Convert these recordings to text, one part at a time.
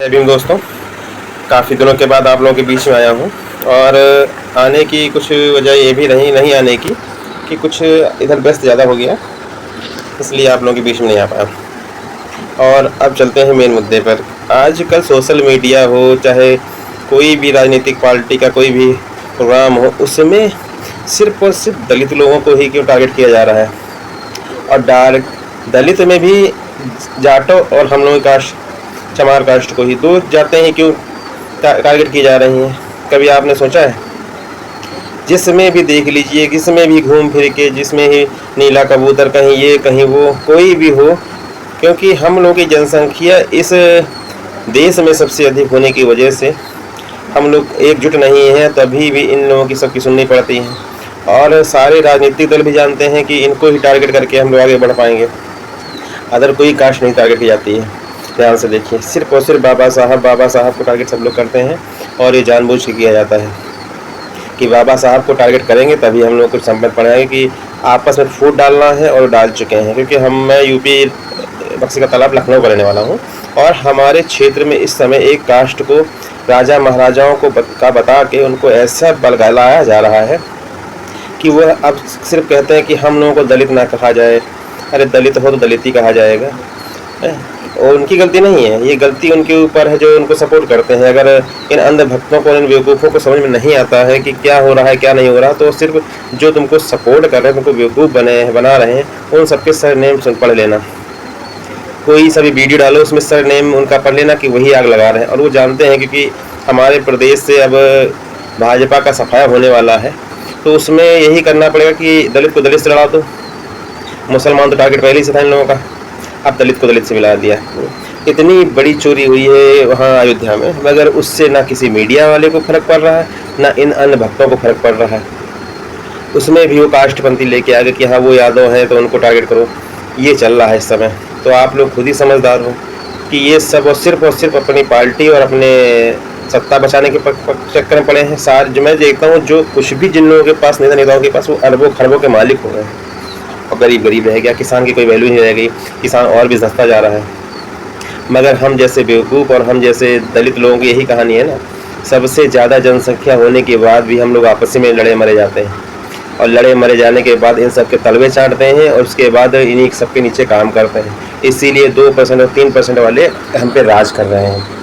जय भीम दोस्तों, काफ़ी दिनों के बाद आप लोगों के बीच में आया हूँ। और आने की कुछ वजह ये भी रही नहीं आने की कि कुछ इधर व्यस्त ज़्यादा हो गया, इसलिए आप लोगों के बीच में नहीं आ पाया। और अब चलते हैं मेन मुद्दे पर। आजकल सोशल मीडिया हो, चाहे कोई भी राजनीतिक पार्टी का कोई भी प्रोग्राम हो, उसमें सिर्फ और सिर्फ दलित लोगों को ही क्यों टारगेट किया जा रहा है। और दलित में भी जाटों और हम लोगों का चमार कास्ट को ही दूर जाते हैं क्यों टारगेट की जा रही हैं। कभी आपने सोचा है? जिसमें भी देख लीजिए, जिसमें भी घूम फिर के, जिसमें ही नीला कबूतर, कहीं ये कहीं वो, कोई भी हो, क्योंकि हम लोगों की जनसंख्या इस देश में सबसे अधिक होने की वजह से हम लोग एकजुट नहीं हैं, तभी भी इन लोगों की सबकी सुननी पड़ती है। और सारे राजनीतिक दल भी जानते हैं कि इनको ही टारगेट करके हम लोग आगे बढ़ पाएंगे। अदर कोई कास्ट नहीं टारगेट की जाती है। ध्यान से देखिए, सिर्फ और सिर्फ बाबा साहब को टारगेट सब लोग करते हैं। और ये जानबूझ के किया जाता है कि बाबा साहब को टारगेट करेंगे तभी हम लोग कुछ समझ पाएंगे कि आपस में फूट डालना है, और डाल चुके हैं। क्योंकि मैं यूपी बक्सी का तालाब लखनऊ का रहने वाला हूँ, और हमारे क्षेत्र में इस समय एक कास्ट को राजा महाराजाओं को बता के उनको ऐसा बलगलाया जा रहा है कि वह अब सिर्फ कहते हैं कि हम लोगों को दलित ना कहा जाए। अरे दलित हो तो दलित ही कहा जाएगा। और उनकी गलती नहीं है, ये गलती उनके ऊपर है जो उनको सपोर्ट करते हैं। अगर इन अंधभक्तों को, इन बेवकूफ़ों को समझ में नहीं आता है कि क्या हो रहा है क्या नहीं हो रहा, तो सिर्फ जो तुमको सपोर्ट कर रहे हैं, तुमको बेवकूफ़ बना रहे हैं, उन सबके सर नेम पढ़ लेना। कोई सा भी वीडियो डालो, उसमें सर नेम उनका पढ़ लेना कि वही आग लगा रहे हैं। और वो जानते हैं क्योंकि हमारे प्रदेश से अब भाजपा का सफाया होने वाला है, तो उसमें यही करना पड़ेगा कि दलित को दलित से लड़ा दो। मुसलमान तो टारगेट पहले ही से था इन लोगों का, अब दलित को दलित से मिला दिया। इतनी बड़ी चोरी हुई है वहाँ अयोध्या में, मगर उससे ना किसी मीडिया वाले को फर्क पड़ रहा है, ना इन अन्य भक्तों को फर्क पड़ रहा है। उसमें भी वो कास्टपंथी लेके आ गए कि हाँ वो यादव हैं तो उनको टारगेट करो। ये चल रहा है इस समय। तो आप लोग खुद ही समझदार हो कि ये सब और सिर्फ अपनी पार्टी और अपने सत्ता बचाने के चक्कर में पड़े हैं। सारे जो मैं देखता हूँ, जो कुछ भी जिन लोगों के पास नेताओं के पास, वो अरबों खरबों के मालिक हो गए हैं, और गरीब रह गया। किसान की कोई वैल्यू नहीं रह गई, किसान और भी सस्ता जा रहा है। मगर हम जैसे बेवकूफ़ और हम जैसे दलित लोगों की यही कहानी है ना। सबसे ज़्यादा जनसंख्या होने के बाद भी हम लोग आपस में लड़े मरे जाते हैं, और लड़े मरे जाने के बाद इन सब के तलवे चाटते हैं, और उसके बाद इन्हीं सबके नीचे काम करते हैं। इसीलिए 2% और 3% वाले हम पे राज कर रहे हैं।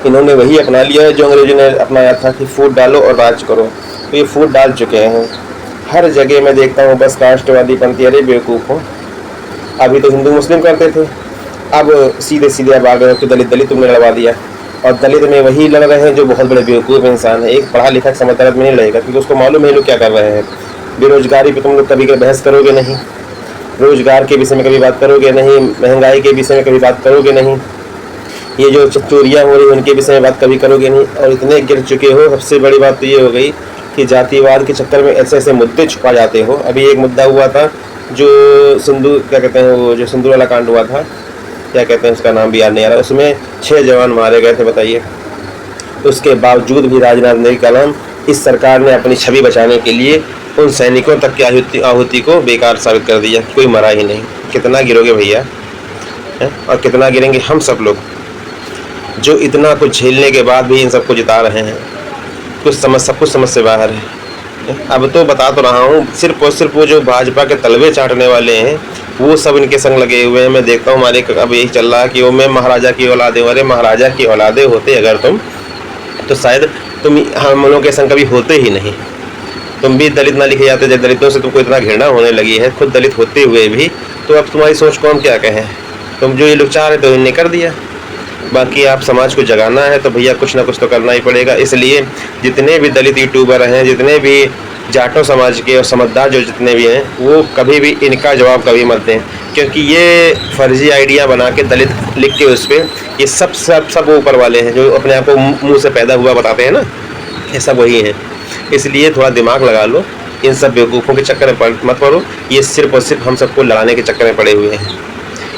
इन्होंने वही अपना लिया है जो अंग्रेजों ने अपनाया था कि फूट डालो और राज करो। तो ये फूट डाल चुके हैं। हर जगह मैं देखता हूँ बस कास्टवादी पंथी। अरे बेवकूफ़ हो, अभी तो हिंदू मुस्लिम करते थे, अब सीधे अब आ गए कि दलित तुमने लड़वा दिया। और दलित में वही लड़ रहे हैं जो बहुत बड़े बेवकूफ़ इंसान है। एक पढ़ा लिखा समझदार में नहीं लड़ेगा, क्योंकि उसको मालूम है लोग क्या कर रहे हैं। बेरोजगारी पे तुम लोग कभी बहस करोगे नहीं, रोजगार के विषय में कभी बात करोगे नहीं, महंगाई के विषय में कभी बात करोगे नहीं, ये जो चोरियाँ हो रही उनके विषय में बात कभी करोगे नहीं। और इतने गिर चुके हो। सबसे बड़ी बात तो ये हो गई कि जातिवाद के चक्कर में ऐसे ऐसे मुद्दे छुपा जाते हो। अभी एक मुद्दा हुआ था जो क्या कहते हैं, वो जो सिंदूर वाला कांड हुआ था, क्या कहते हैं उसका नाम भी याद नहीं आ रहा, उसमें 6 जवान मारे गए थे, बताइए। उसके बावजूद भी राजनाथ ने कलम इस सरकार ने अपनी छवि बचाने के लिए उन सैनिकों तक की आहुति को बेकार साबित कर दिया। कोई मरा ही नहीं। कितना गिरोगे भैया, और कितना गिरेंगे हम सब लोग, जो इतना कुछ झेलने के बाद भी इन सबको जिता रहे हैं। सब कुछ समझ से बाहर है। अब तो बता तो रहा हूँ, सिर्फ और सिर्फ वो जो भाजपा के तलवे चाटने वाले हैं वो सब इनके संग लगे हुए हैं। मैं देखता हूँ हमारे अब यही चल रहा है कि वो मैं महाराजा की औलादे। अरे महाराजा की औलादे होते अगर तुम, तो शायद तुम हम लोगों के संग कभी होते ही नहीं। तुम भी दलित ना लिखे जाते। जब दलितों से तुमको इतना घृणा होने लगी है, खुद दलित होते हुए भी, तो अब तुम्हारी सोच को हम क्या कहें। तुम जो ये लोग चाह रहे तो इन्हें कर दिया। बाकी आप समाज को जगाना है तो भैया कुछ ना कुछ तो करना ही पड़ेगा। इसलिए जितने भी दलित यूट्यूबर हैं, जितने भी जाटों समाज के और समझदार जो जितने भी हैं, वो कभी भी इनका जवाब कभी मत दें, क्योंकि ये फर्जी आइडिया बना के दलित लिख के उस पर ये सब ऊपर वाले हैं जो अपने आप को मुँह से पैदा हुआ बताते हैं ना, ये सब वही हैं। इसलिए थोड़ा दिमाग लगा लो, इन सब बेवकूफ़ों के चक्कर में मत पड़ो। ये सिर्फ और सिर्फ हम सबको लड़ाने के चक्कर में पड़े हुए हैं।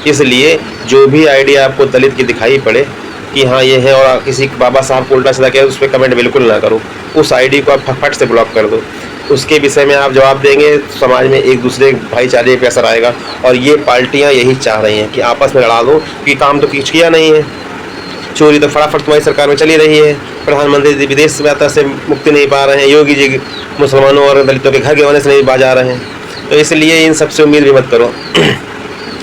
इसलिए जो भी आइडिया आपको दलित की दिखाई पड़े कि हाँ ये है, और किसी बाबा साहब को उल्टा सीधा किया, उस पर कमेंट बिल्कुल ना करो। उस आईडी को आप फट से ब्लॉक कर दो। उसके विषय में आप जवाब देंगे, समाज में एक दूसरे भाईचारे पे असर आएगा। और ये पार्टियां यही चाह रही हैं कि आपस में लड़ा दो, कि काम तो कुछ किया नहीं है। चोरी तो फटाफट तुम्हारी सरकार में चली रही है, प्रधानमंत्री विदेश यात्रा से मुक्ति नहीं पा रहे हैं, योगी जी मुसलमानों और दलितों के घर गिरवाने से नहीं बाज आ रहे हैं। तो इसलिए इन सबसे उम्मीद भी मत करो।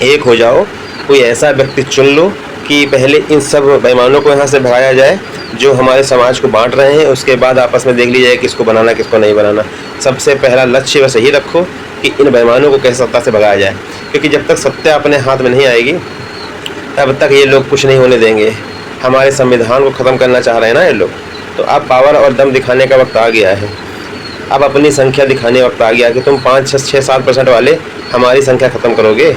एक हो जाओ, कोई ऐसा व्यक्ति चुन लो कि पहले इन सब बेईमानों को यहाँ से भगाया जाए जो हमारे समाज को बांट रहे हैं, उसके बाद आपस में देख लीजिए जाए किसको बनाना किसको नहीं बनाना। सबसे पहला लक्ष्य बस यही रखो कि इन बेईमानों को कैसे सत्ता से भगाया जाए, क्योंकि जब तक सत्ता अपने हाथ में नहीं आएगी तब तक ये लोग कुछ नहीं होने देंगे। हमारे संविधान को ख़त्म करना चाह रहे हैं ना ये लोग, तो अब पावर और दम दिखाने का वक्त आ गया है। अब अपनी संख्या दिखाने वक्त आ गया कि तुम 5-6-7% वाले हमारी संख्या ख़त्म करोगे।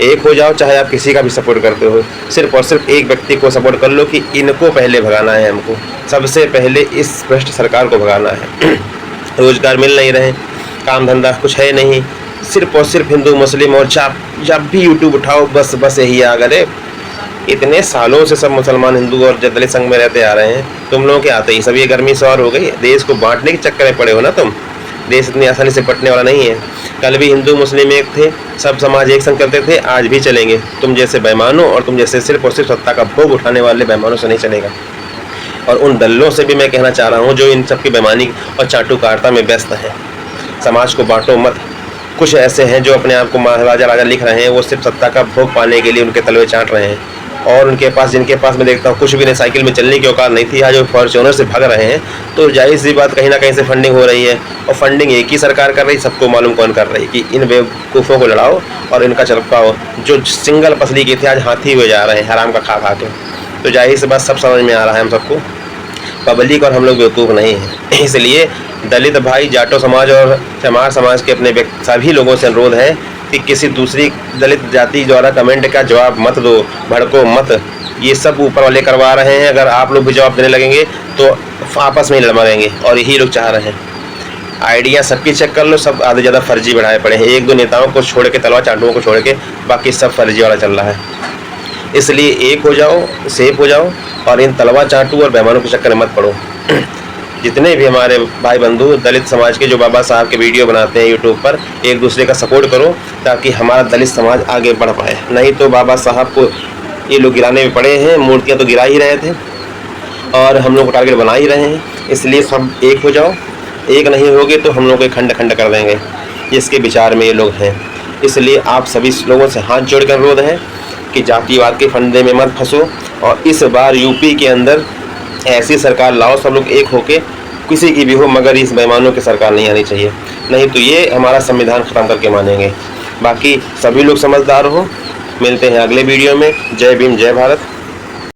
एक हो जाओ, चाहे आप किसी का भी सपोर्ट करते हो, सिर्फ और सिर्फ एक व्यक्ति को सपोर्ट कर लो कि इनको पहले भगाना है, हमको सबसे पहले इस भ्रष्ट सरकार को भगाना है। रोजगार मिल नहीं रहे, काम धंधा कुछ है नहीं, सिर्फ और सिर्फ हिंदू मुस्लिम और जब भी यूट्यूब उठाओ बस यही आ गए। इतने सालों से सब मुसलमान हिंदू और दलित संघ में रहते आ रहे हैं, तुम लोगों के आते ही सब ये गर्मी सवार हो गई। देश को बांटने के चक्कर में पड़े हो ना तुम। देश इतनी आसानी से बटने वाला नहीं है। कल भी हिंदू मुस्लिम एक थे, सब समाज एक संग करते थे, आज भी चलेंगे। तुम जैसे बेईमानों और तुम जैसे सिर्फ और सिर्फ सत्ता का भोग उठाने वाले बेईमानों से नहीं चलेगा। और उन दल्लों से भी मैं कहना चाह रहा हूँ जो इन सब की बेईमानी और चाटुकारिता में व्यस्त हैं। समाज को बांटो मत। कुछ ऐसे हैं जो अपने आप को महाराजा राजा लिख रहे हैं, वो सिर्फ सत्ता का भोग पाने के लिए उनके तलवे चाट रहे हैं। और उनके पास जिनके पास मैं देखता हूँ कुछ भी नहीं, साइकिल में चलने की औकात नहीं थी, आज वो फॉर्च्यूनर से भाग रहे हैं। तो जाहिर सी बात कहीं ना कहीं से फंडिंग हो रही है, और फंडिंग एक ही सरकार कर रही, सबको मालूम कौन कर रही कि इन बेवकूफ़ों को लड़ाओ और इनका चरपकाओ। जो सिंगल पसली के थे आज हाथी हुए जा रहे हैं हराम का खा के। तो जाहिर सी बात सब समझ में आ रहा है हम सबको, पब्लिक और हम लोग बेवकूफ़ नहीं हैं। इसलिए दलित भाई, जाटो समाज और चमार समाज के अपने सभी लोगों से अनुरोध है कि किसी दूसरी दलित जाति द्वारा कमेंट का जवाब मत दो, भड़को मत। ये सब ऊपर वाले करवा रहे हैं, अगर आप लोग भी जवाब देने लगेंगे तो आपस में ही लड़मरेंगे, और यही लोग चाह रहे हैं। आइडिया सबकी चेक कर लो, सब आधे ज़्यादा फर्जी बढ़ाए पड़े हैं। एक दो नेताओं को छोड़ के, तलवार चाटुओं को छोड़ के, बाकी सब फर्जी वाला चल रहा है। इसलिए एक हो जाओ, सेफ हो जाओ, और इन तलवार चाटू और बेईमानों के चक्कर में मत पड़ो। जितने भी हमारे भाई बंधु दलित समाज के जो बाबा साहब के वीडियो बनाते हैं यूट्यूब पर, एक दूसरे का सपोर्ट करो ताकि हमारा दलित समाज आगे बढ़ पाए। नहीं तो बाबा साहब को ये लोग गिराने में पड़े हैं, मूर्तियां तो गिरा ही रहे थे और हम लोग को टारगेट बना ही रहे हैं। इसलिए सब एक हो जाओ, एक नहीं होगे तो हम लोग को खंड खंड कर देंगे, जिसके विचार में ये लोग हैं। इसलिए आप सभी लोगों से हाथ जोड़ कर अनुरोध है कि जातिवाद के फंदे में मत फंसो, और इस बार यूपी के अंदर ऐसी सरकार लाओ सब लोग एक होके, किसी की भी हो, मगर इस बेईमानों की सरकार नहीं आनी चाहिए। नहीं तो ये हमारा संविधान ख़त्म करके मानेंगे। बाकी सभी लोग समझदार हो। मिलते हैं अगले वीडियो में। जय भीम, जय भारत।